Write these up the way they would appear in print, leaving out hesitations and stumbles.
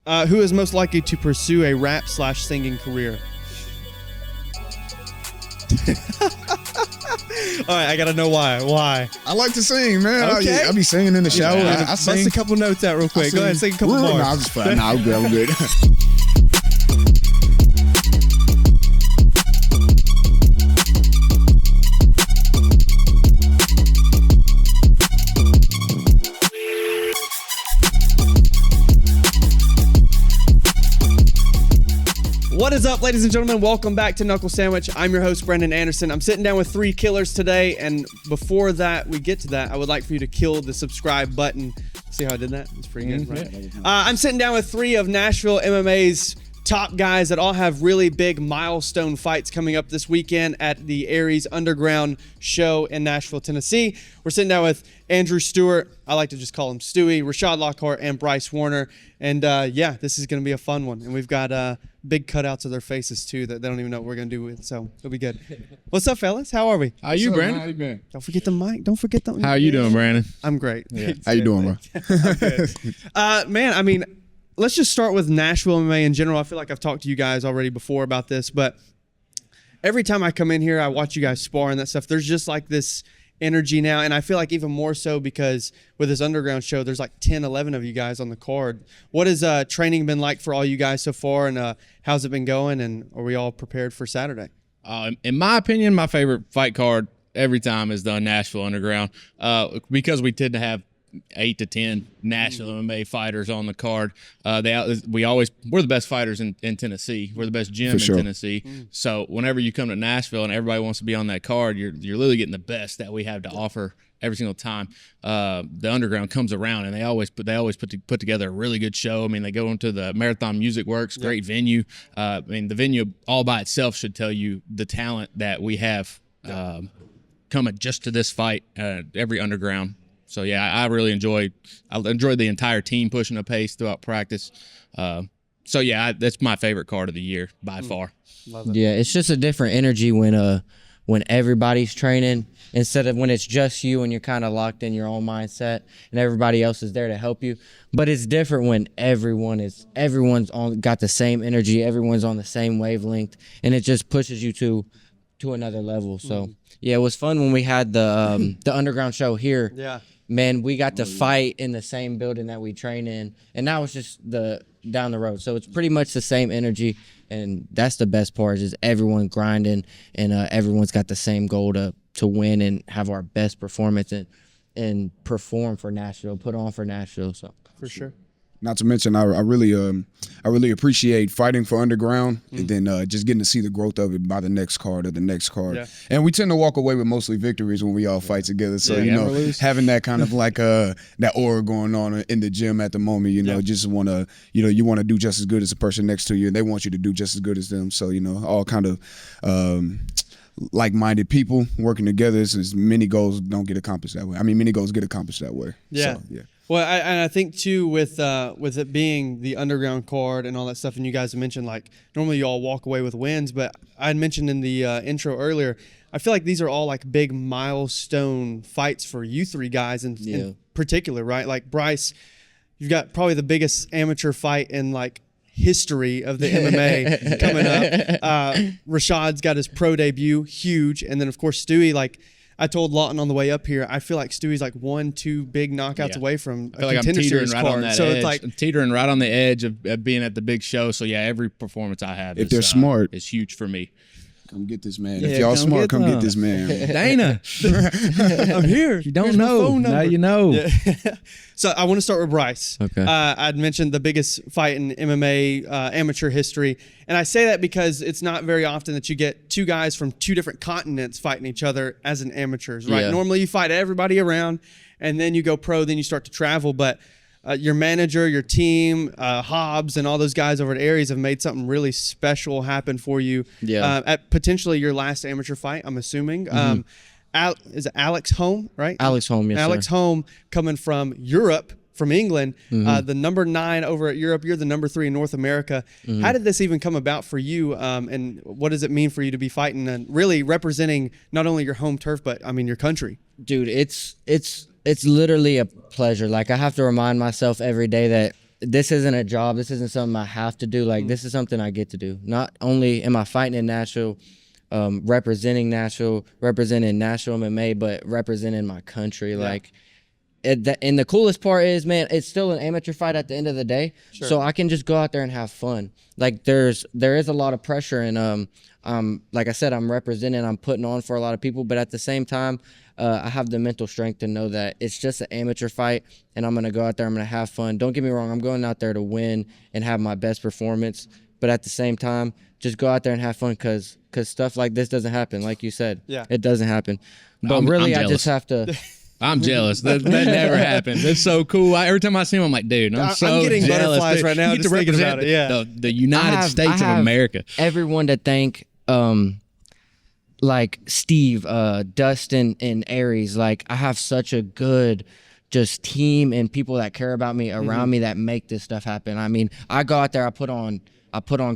Who is most likely to pursue a rap/singing career? All right, I gotta know why. Why? I like to sing, man. Okay. I be singing in the shower. Yeah. I sing. Bust a couple notes out real quick. Go ahead, sing a couple bars. No, I'm just fine. No, I'm good. I'm good. What is up, ladies and gentlemen? Welcome back to Knuckle Sandwich. I'm your host, Brendan Anderson. I'm sitting down with three killers today, and before that, we get to that, I would like for you to kill the subscribe button. See how I did that? It's pretty good, right? I'm sitting down with three of Nashville MMA's top guys that all have really big milestone fights coming up this weekend at the Aries Underground show in Nashville, Tennessee. We're sitting down with Andrew Stewart. I like to just call him Stewie, Rashad Lockhart, and Bryce Woerner. And yeah, this is going to be a fun one. And we've got big cutouts of their faces too that they don't even know what we're going to do with. So it'll be good. What's up, fellas? How are we? How you, Brandon? How you been? Don't forget the mic. Don't forget the. How you doing, Brandon? I'm great. Yeah. How you doing, bro? Man, I mean, let's just start with Nashville MMA in general. I feel like I've talked to you guys already before about this, but every time I come in here, I watch you guys spar and that stuff. There's just like this energy now, and I feel like even more so because with this Underground show, there's like 10, 11 of you guys on the card. What has training been like for all you guys so far, and how's it been going, and are we all prepared for Saturday? In my opinion, my favorite fight card every time is the Nashville Underground because we tend to have 8 to 10 Nashville MMA fighters on the card. We're the best fighters in Tennessee. We're the best gym in Tennessee. So whenever you come to Nashville and everybody wants to be on that card, you're literally getting the best that we have to offer every single time. The Underground comes around, and they always put together a really good show. I mean, they go into the Marathon Music Works, great venue. I mean, the venue all by itself should tell you the talent that we have coming just to this fight. Every Underground. So yeah, I enjoy the entire team pushing the pace throughout practice. So yeah, that's my favorite card of the year by far. Love it. Yeah, it's just a different energy when everybody's training instead of when it's just you and you're kind of locked in your own mindset and everybody else is there to help you. But it's different when everyone's got the same energy, everyone's on the same wavelength, and it just pushes you to another level. So yeah, it was fun when we had the Underground show here. Yeah. Man, we got to fight in the same building that we train in, and now it's just down the road. So it's pretty much the same energy, and that's the best part is everyone grinding, and everyone's got the same goal to win and have our best performance and perform for Nashville, put on for Nashville. So for sure. Not to mention, I really appreciate fighting for Underground and then just getting to see the growth of it by the next card or the next card. Yeah. And we tend to walk away with mostly victories when we all fight together. So, having that kind of like that aura going on in the gym at the moment, just want to, you want to do just as good as the person next to you, and they want you to do just as good as them. So, all kind of like-minded people working together. Is many goals don't get accomplished that way. I mean, many goals get accomplished that way. Yeah. So, yeah. Well, I think too with it being the Underground card and all that stuff, and you guys have mentioned like normally you all walk away with wins, but I had mentioned in the intro earlier, I feel like these are all like big milestone fights for you three guys in particular, right? Like Bryce, you've got probably the biggest amateur fight in like history of the MMA coming up. Rashad's got his pro debut, huge, and then of course Stewie, like. I told Lawton on the way up here, I feel like Stewie's like 1-2 big knockouts away from a contender series card. So it's like I'm teetering right on the edge of being at the big show. So yeah, every performance I have, if they're smart, is huge for me. Come get this man. If y'all smart, come get this man. Dana, I'm here. You don't know. Now you know. Yeah. So I want to start with Bryce. Okay. I'd mentioned the biggest fight in MMA amateur history. And I say that because it's not very often that you get two guys from two different continents fighting each other as an amateurs, right? Yeah. Normally you fight everybody around and then you go pro, then you start to travel. But your manager, your team, Hobbs, and all those guys over at Aries have made something really special happen for you. Yeah. At potentially your last amateur fight, I'm assuming. Mm-hmm. Is it Alex Holm, right? Alex Holm, yes, Alex sir. Holm coming from Europe, from England, the number 9 over at Europe. You're the number 3 in North America. How did this even come about for you? And what does it mean for you to be fighting and really representing not only your home turf, but I mean your country? Dude, it's literally a pleasure. Like I have to remind myself every day that this isn't a job. This isn't something I have to do. Like, this is something I get to do. Not only am I fighting in Nashville, representing Nashville, representing Nashville MMA, but representing my country. Like, and the coolest part is, man, it's still an amateur fight at the end of the day. So I can just go out there and have fun. Like, there is a lot of pressure, and like I said, I'm representing, I'm putting on for a lot of people, but at the same time, I have the mental strength to know that it's just an amateur fight, and I'm going to go out there, I'm going to have fun. Don't get me wrong, I'm going out there to win and have my best performance, but at the same time, just go out there and have fun, because stuff like this doesn't happen, like you said. It doesn't happen. But really, I just have to... I'm jealous. That never happens. It's so cool. Every time I see him, I'm like, dude, I'm getting jealous. butterflies dude. right now You get just to thinking represent about it. the United States of America. Everyone to thank, like Steve, Dustin, and Aries. Like, I have such a good just team and people that care about me around me that make this stuff happen. I mean, I go out there, I put on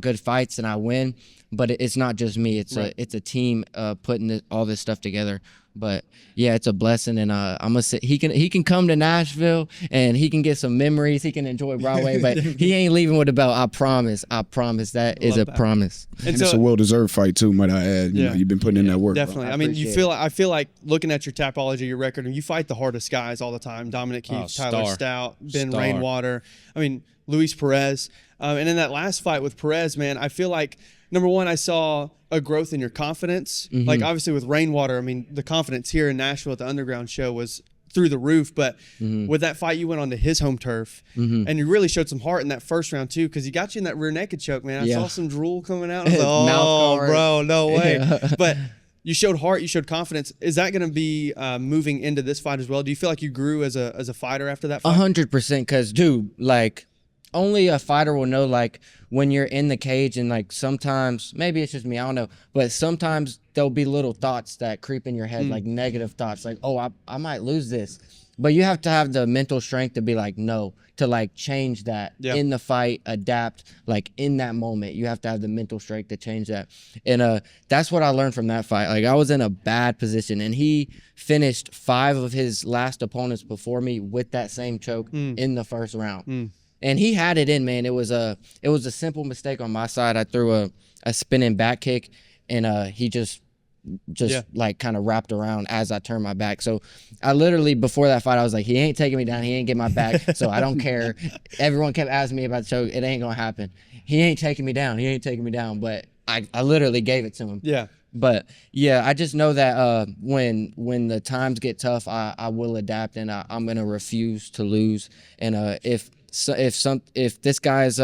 good fights and I win, but it's not just me. It's a team putting all this stuff together. But yeah, it's a blessing, and I'm gonna say he can come to Nashville and he can get some memories. He can enjoy Broadway, but he ain't leaving with the belt. I promise. That is a promise. And so, it's a well-deserved fight too, might I add. You know, you've been putting in that work. Definitely. Bro. I mean, I feel like looking at your Tapology, your record, and you fight the hardest guys all the time. Dominic Keith, Tyler Stout, Ben Rainwater. I mean, Luis Perez. And in that last fight with Perez, man, I feel like, number one, I saw a growth in your confidence. Like, obviously with Rainwater, I mean, the confidence here in Nashville at the Underground show was through the roof. But with that fight, you went onto his home turf, and you really showed some heart in that first round too, because he got you in that rear naked choke, man. I saw some drool coming out. I was like, oh, bro, no way. But you showed heart, you showed confidence. Is that going to be moving into this fight as well? Do you feel like you grew as a fighter after that fight? 100%, because, dude, like, only a fighter will know, like, when you're in the cage, and like sometimes, maybe it's just me, I don't know, but sometimes there'll be little thoughts that creep in your head, like negative thoughts, like, oh, I might lose this. But you have to have the mental strength to be like, no, to like change that in the fight, adapt, like in that moment. You have to have the mental strength to change that. And that's what I learned from that fight. Like, I was in a bad position, and he finished 5 of his last opponents before me with that same choke in the first round. And he had it in, man. It was a simple mistake on my side. I threw a spinning back kick, and he just like kind of wrapped around as I turned my back. So I literally, before that fight, I was like, he ain't taking me down. He ain't getting my back. So I don't care. Everyone kept asking me about the choke. It ain't going to happen. He ain't taking me down. He ain't taking me down. But I literally gave it to him. Yeah. But yeah, I just know that when the times get tough, I will adapt, and I'm going to refuse to lose. And if this guy's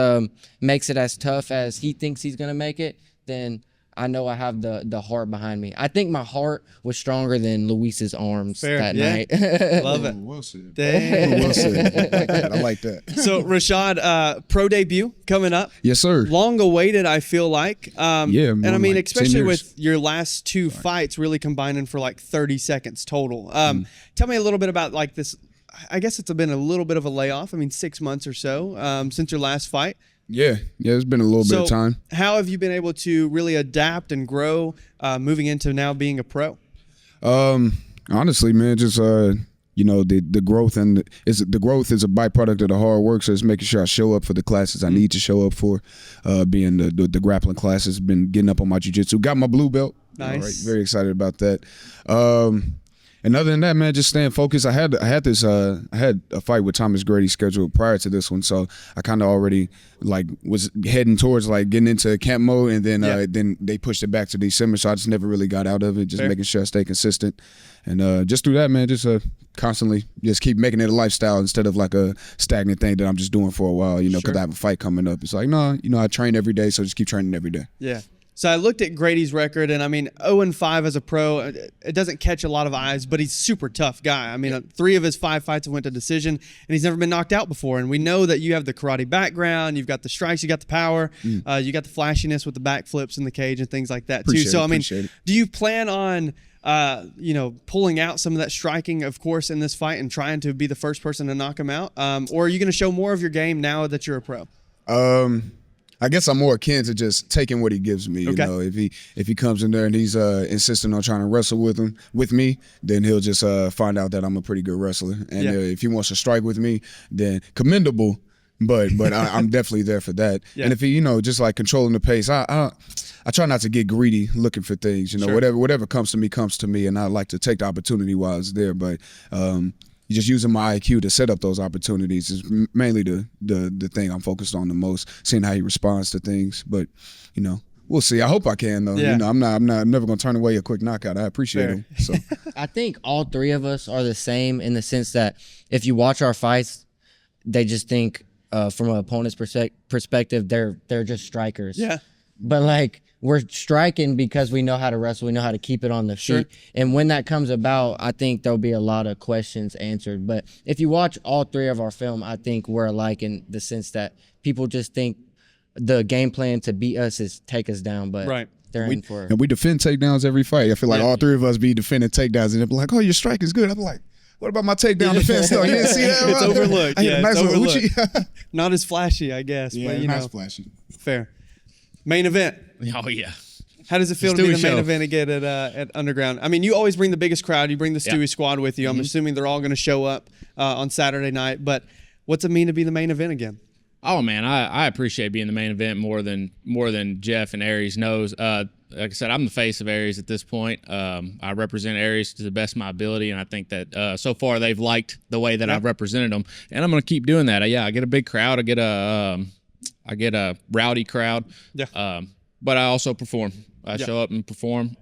makes it as tough as he thinks he's gonna make it, then I know I have the heart behind me. I think my heart was stronger than Luis's arms that night. Love it. Well said. Dang. Well said. I like that. So Rashad, pro debut coming up. Yes, sir. Long awaited, I feel like. And I mean, like especially with your last 2 fights really combining for like 30 seconds total. Tell me a little bit about like this. I guess it's been a little bit of a layoff. I mean, 6 months or so since your last fight. Yeah, it's been a little bit of time. How have you been able to really adapt and grow moving into now being a pro? Honestly, man, just you know, the growth, and the growth is a byproduct of the hard work. So it's making sure I show up for the classes I need to show up for. Being the grappling classes, been getting up on my jiu-jitsu, got my blue belt. Nice. All right, very excited about that. And other than that, man, just staying focused. I had a fight with Thomas Grady scheduled prior to this one, so I kind of already like was heading towards like getting into camp mode, and then they pushed it back to December, so I just never really got out of it. Just making sure I stay consistent, and just through that, man, just constantly just keep making it a lifestyle instead of like a stagnant thing that I'm just doing for a while, you know, because I have a fight coming up. It's like, no, you know, I train every day, so just keep training every day. Yeah. So I looked at Grady's record, and I mean, 0-5 as a pro, it doesn't catch a lot of eyes, but he's a super tough guy. I mean, 3 of his 5 fights have went to decision, and he's never been knocked out before. And we know that you have the karate background, you've got the strikes, you got the power, you got the flashiness with the backflips in the cage and things like that too. So I mean, do you plan on you know, pulling out some of that striking, of course, in this fight and trying to be the first person to knock him out? Or are you going to show more of your game now that you're a pro? I guess I'm more akin to just taking what he gives me. You know, if he comes in there and he's insisting on trying to wrestle with me, then he'll just find out that I'm a pretty good wrestler. And if he wants to strike with me, then commendable. but I'm definitely there for that. Yeah. And if he, just like controlling the pace, I try not to get greedy looking for things. Whatever comes to me, and I like to take the opportunity while it's there. But just using my IQ to set up those opportunities is mainly the thing I'm focused on the most. Seeing how he responds to things, but we'll see. I hope I can though. Yeah. I'm never gonna turn away a quick knockout. I appreciate him. So I think all three of us are the same in the sense that if you watch our fights, they just think from an opponent's perspective, they're just strikers. Yeah. But like we're striking because we know how to wrestle, we know how to keep it on the feet. And when that comes about, I think there'll be a lot of questions answered. But if you watch all three of our film, I think we're alike in the sense that people just think the game plan to beat us is take us down, but they're in for it. And we defend takedowns every fight. I feel like all three of us be defending takedowns, and they're like, "Oh, your strike is good." I'm like, "What about my takedown defense though? You didn't see that?" It's overlooked. Nice it's overlooked. Not as flashy, I guess. Yeah, but, not as flashy. Fair. Main event. Oh yeah. How does it feel to be Stewie the main show. event again at Underground? I mean, you always bring the biggest crowd. You bring the Stewie squad with you. I'm assuming they're all going to show up on Saturday night. But what's it mean to be the main event again? Oh man, I appreciate being the main event more than Jeff and Aries knows. Like I said, I'm the face of Aries at this point. I represent Aries to the best of my ability, and I think that so far they've liked the way that I've represented them, and I'm going to keep doing that. I get a big crowd. I get a rowdy crowd. Yeah. But I also perform. I show up and perform.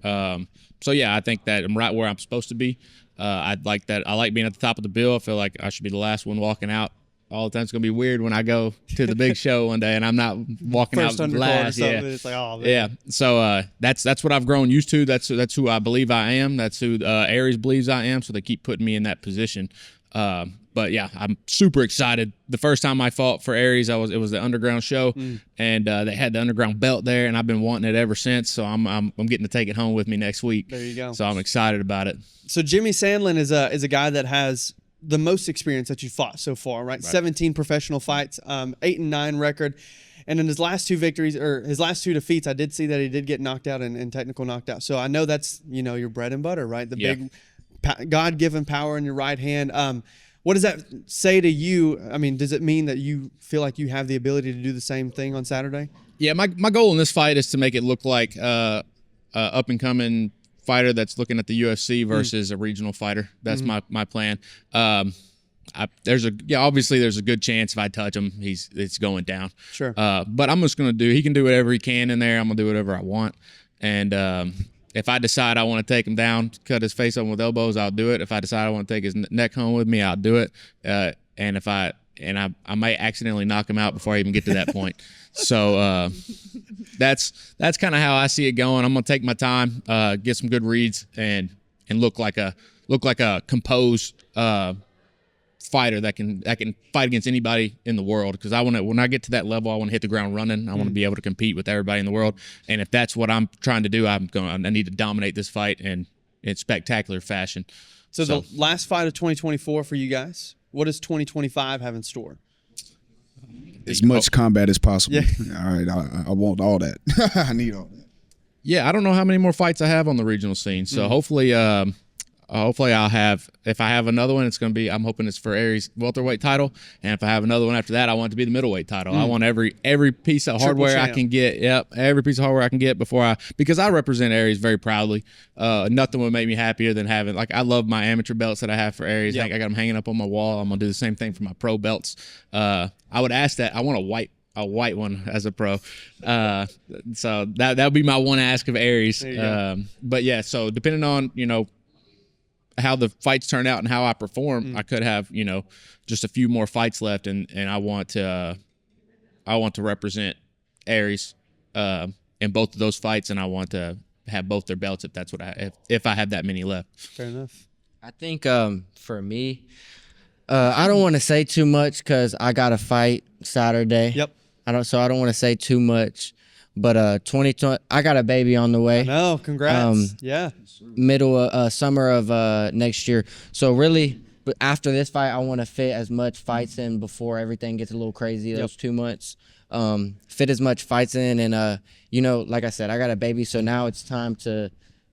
So yeah, I think that I'm right where I'm supposed to be. I like that. I like being at the top of the bill. I feel like I should be the last one walking out all the time. It's gonna be weird when I go to the big show one day and I'm not walking First out undercard last. or something, Yeah, it's like, oh, man. yeah. So that's what I've grown used to. That's who I believe I am. That's who Aries believes I am. So they keep putting me in that position. But yeah, I'm super excited. The first time I fought for Aries, it was the Underground show, and they had the Underground belt there, and I've been wanting it ever since. So I'm getting to take it home with me next week. There you go. So I'm excited about it. So Jimmy Sandlin is a guy that has the most experience that you fought so far, right? 17 professional fights, 8-9 record. And in his last two victories, or his last two defeats, I did see that he did get knocked out in technical knockdown. So I know that's, your bread and butter, right? The big God-given power in your right hand. What does that say to you? I mean, does it mean that you feel like you have the ability to do the same thing on Saturday? Yeah, my goal in this fight is to make it look like up-and-coming fighter that's looking at the UFC versus a regional fighter. That's my plan. Obviously there's a good chance if I touch him, it's going down. Sure. But I'm just gonna he can do whatever he can in there. I'm gonna do whatever I want. And if I decide I want to take him down, cut his face open with elbows, I'll do it. If I decide I want to take his neck home with me, I'll do it. And if I might accidentally knock him out before I even get to that point. So that's kind of how I see it going. I'm gonna take my time, get some good reads, and look like a composed fighter that can fight against anybody in the world. Because when I get to that level, I want to hit the ground running. I want to be able to compete with everybody in the world. And if that's what I'm trying to do, I need to dominate this fight in spectacular fashion. So the last fight of 2024 for you guys. What does 2025 have in store? As much combat as possible. Yeah. All right, I want all that. I need all that. Yeah, I don't know how many more fights I have on the regional scene. So hopefully I'll have. If I have another one, it's going to be. I'm hoping it's for Aries welterweight title, and if I have another one after that, I want it to be the middleweight title. I want every piece of hardware I can get. Yep, every piece of hardware I can get because I represent Aries very proudly. Nothing would make me happier than having I love my amateur belts that I have for Aries. Yep. I got them hanging up on my wall. I'm gonna do the same thing for my pro belts. I would ask that. I want a white one as a pro. So that would be my one ask of Aries. But yeah, so depending on how the fights turn out and how I perform, I could have just a few more fights left, and I want to represent Aries in both of those fights, and I want to have both their belts if I have that many left. Fair enough. I think for me, I don't want to say too much because I got a fight Saturday. Yep. I don't want to say too much, but 2020, I got a baby on the way. No, congrats. Yeah. Summer of next year. So really, but after this fight, I want to fit as much fights in before everything gets a little crazy. Those 2 months, fit as much fights in, and like I said, I got a baby, so now it's time to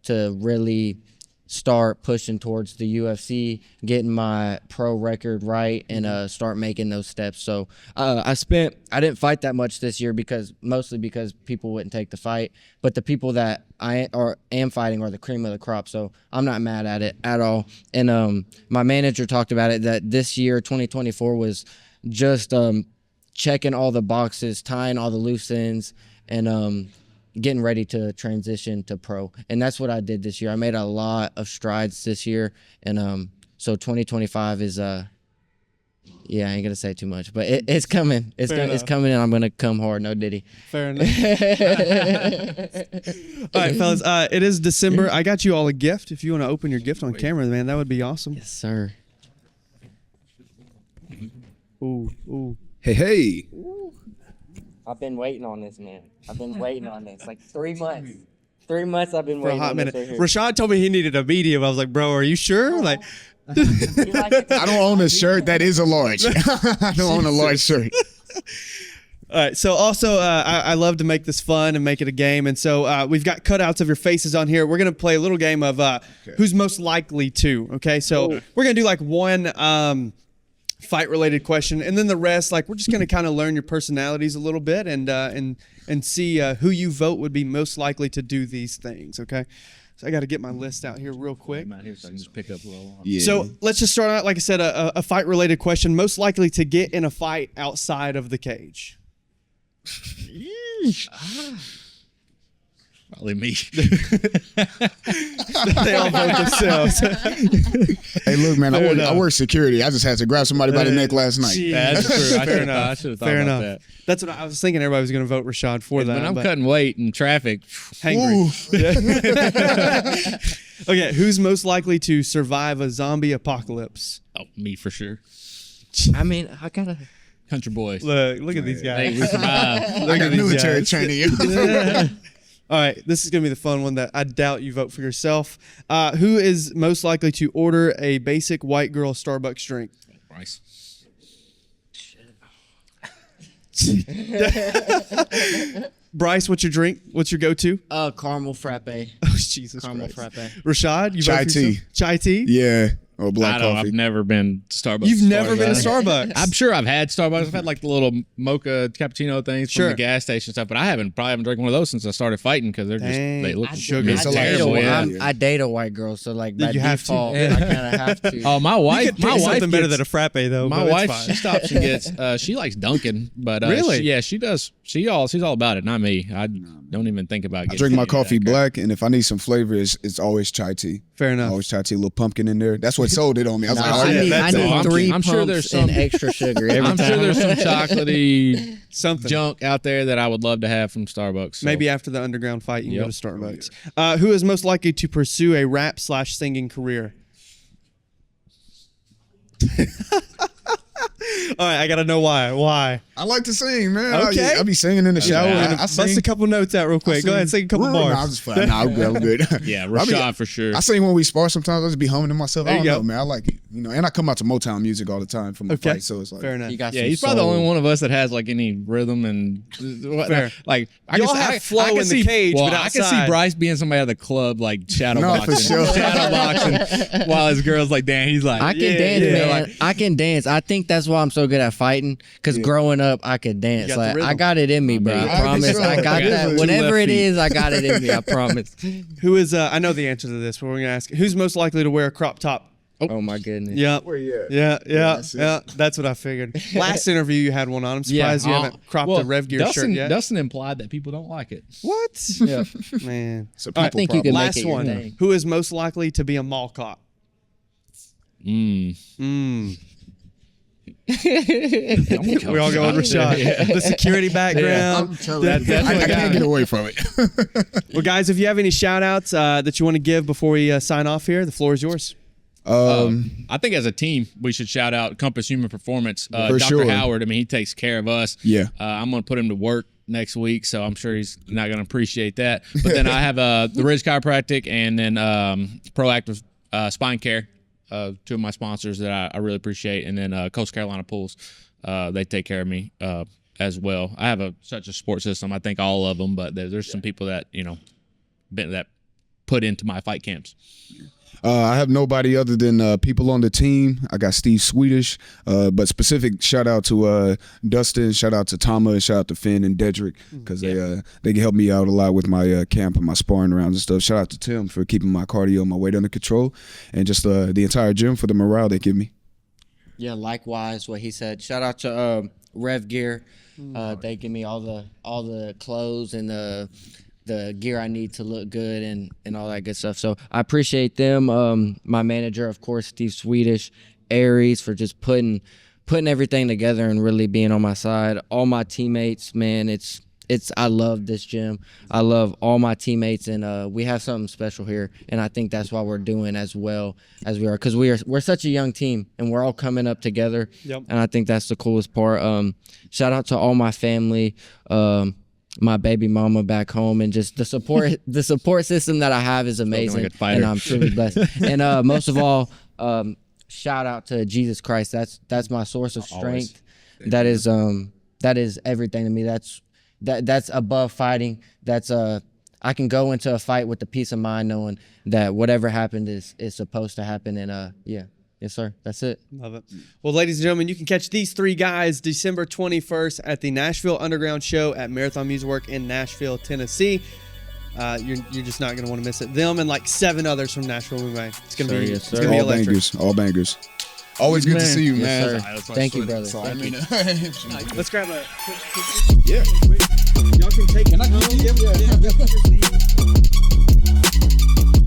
really start pushing towards the UFC, getting my pro record right, and start making those steps. So I didn't fight that much this year mostly because people wouldn't take the fight, but the people that I am fighting are the cream of the crop. So I'm not mad at it at all. And my manager talked about it, that this year 2024 was just checking all the boxes, tying all the loose ends, and getting ready to transition to pro. And that's what I did this year. I made a lot of strides this year. And so 2025 is, I ain't going to say too much, but it's coming. It's coming, and I'm going to come hard. No diddy. Fair enough. All right, fellas. It is December. I got you all a gift. If you want to open your gift on camera, man, that would be awesome. Yes, sir. Ooh. Hey. I've been waiting on this, man. I've been waiting on this like 3 months. 3 months I've been For a waiting hot on minute. this right here. Rashad told me he needed a medium. I was like, bro, are you sure? Like, You like it? I don't own a shirt that is a large. I don't own a large shirt. all right. So also, I love to make this fun and make it a game. And so we've got cutouts of your faces on here. We're going to play a little game of who's most likely to. Okay. So we're going to do like one fight related question, and then the rest, like, we're just going to kind of learn your personalities a little bit and see who you vote would be most likely to do these things. Okay. So I got to get my list out here real quick. Here so I can just pick up a little. Yeah. So let's just start out, like I said, a fight related question. Most likely to get in a fight outside of the cage. Probably me. They all vote themselves. Hey, look, man, I work security. I just had to grab somebody by the neck last night. That's true. Fair enough. I should have thought Fair about enough. that. That's what I was thinking. Everybody was going to vote Rashad for that. When I'm but cutting weight in traffic, hangry. Okay, who's most likely to survive a zombie apocalypse? me for sure. I mean, I gotta. Country boys. Look at these Hey, guys. we survive. I got military training. All right, this is going to be the fun one that I doubt you vote for yourself. Who is most likely to order a basic white girl Starbucks drink? Bryce. Bryce, what's your drink? What's your go-to? Caramel frappe. Oh, Jesus Caramel Christ. frappe. Rashad, you Chai vote for tea. yourself? Chai tea? Yeah. Or black coffee. I've never been to Starbucks. You've as never far as been to I- Starbucks? I'm sure I've had Starbucks. I've had like the little mocha cappuccino things Sure. from the gas station stuff, but I probably haven't drank one of those since I started fighting because they're just Dang. they look Sugar. it's I date terrible. a- I date a white girl, so like by You have to. default, I kind of have to. Oh, my wife. You could pick something better than a frappe, though. My but wife, it's she fine. stops and gets. She likes Dunkin', but Really? she does. She's all about it. Not me. I don't even think about. I Getting drink my any of that coffee crap. black, and if I need some flavor, it's always chai tea. Fair enough. Always chai tea, a little pumpkin in there. That's what sold it on me. I was No, like, oh, I yeah, need, that's I need it. I'm- 3 I'm pumps sure there's some- and extra sugar every I'm time. sure there's some chocolatey Something. junk out there that I would love to have from Starbucks. So. Maybe after the underground fight, you can go Yep. to Starbucks. Who is most likely to pursue a rap/singing career? All right, I gotta know why. Why? I like to sing, man. Okay. I be singing in the shower. Yeah. I Bust sing. a couple notes out real quick. Go ahead, sing a couple bars. Nah, I'm just fine. Nah, I'm good. Yeah, I Rashad for sure. I sing when we spar sometimes. I just be humming to myself. There I you don't go. know, man. I like it. And I come out to Motown music all the time from the Okay, fight, so it's like. fair enough. You got Yeah, some he's probably the soul. only one of us that has like any rhythm and Fair. like I Y'all can, have I, flow I can in the see, cage, well, but I can outside. see Bryce being somebody at the club like shadow No, boxing, for sure. while his girl's like, damn, he's like, I can Yeah, dance, yeah. man. Like- I can dance. I think that's why I'm so good at fighting. Because growing up, I could dance. got the Like rhythm. I got it in me, bro. I I promise. sure. I got Yeah. that. Two Whatever left it feet. is, I got it in me. I promise. Who is? I know the answer to this, but we're gonna ask. Who's most likely to wear a crop top? Oh my goodness. Yeah. Where you at? Yeah, that's it. that's what I figured. Last interview you had one on. I'm surprised you haven't cropped the Rev Gear Dustin, shirt yet. Dustin implied that people don't like it. What? Yeah. Man. It's a All right, people think you problem. can make last it your one. thing. Who is most likely to be a mall cop? We all go with Rashad. The security background. I can't get away from it. Well, guys, if you have any shout outs that you want to give before we sign off here, the floor is yours. I think as a team, we should shout out Compass Human Performance. For Dr. sure. Howard, I mean, he takes care of us. Yeah. I'm going to put him to work next week, so I'm sure he's not going to appreciate that. But then I have the Ridge Chiropractic and then Proactive Spine Care, two of my sponsors that I really appreciate. And then Coast Carolina Pools, they take care of me as well. I have such a support system. I think all of them, but there's some people that, put into my fight camps? I have nobody other than people on the team. I got Steve Swedish, but specific shout out to Dustin, shout out to Tama, and shout out to Finn and Dedrick because they help me out a lot with my camp and my sparring rounds and stuff. Shout out to Tim for keeping my cardio and my weight under control, and just the entire gym for the morale they give me. Yeah, likewise, what he said. Shout out to Rev Gear. They give me all the clothes and the gear I need to look good and all that good stuff. So I appreciate them. My manager, of course, Steve Swedish, Aries, for just putting everything together and really being on my side. All my teammates, man, I love this gym. I love all my teammates, and we have something special here. And I think that's why we're doing as well as we are, because we're such a young team and we're all coming up together. Yep. And I think that's the coolest part. Shout out to all my family. My baby mama back home, and just the support system that I have is amazing, like a fighter. and I'm truly blessed. And most of all, shout out to Jesus Christ. That's my source of strength. Always. That is everything to me. That's above fighting. That's I can go into a fight with the peace of mind knowing that whatever happened is supposed to happen. And yes, sir. That's it. Love it. Well, ladies and gentlemen, you can catch these three guys December 21st at the Nashville Underground show at Marathon Music Work in Nashville, Tennessee. You're just not going to want to miss it. Them and like 7 others from Nashville MMA. It's going to be, yes, it's gonna be All electric. bangers, all bangers. Always good to see you, man. Yes, sir. Thank you, brother. Sorry, Thank you. Let's grab a quick. Yeah. Y'all can take it. Can I get these? Yeah.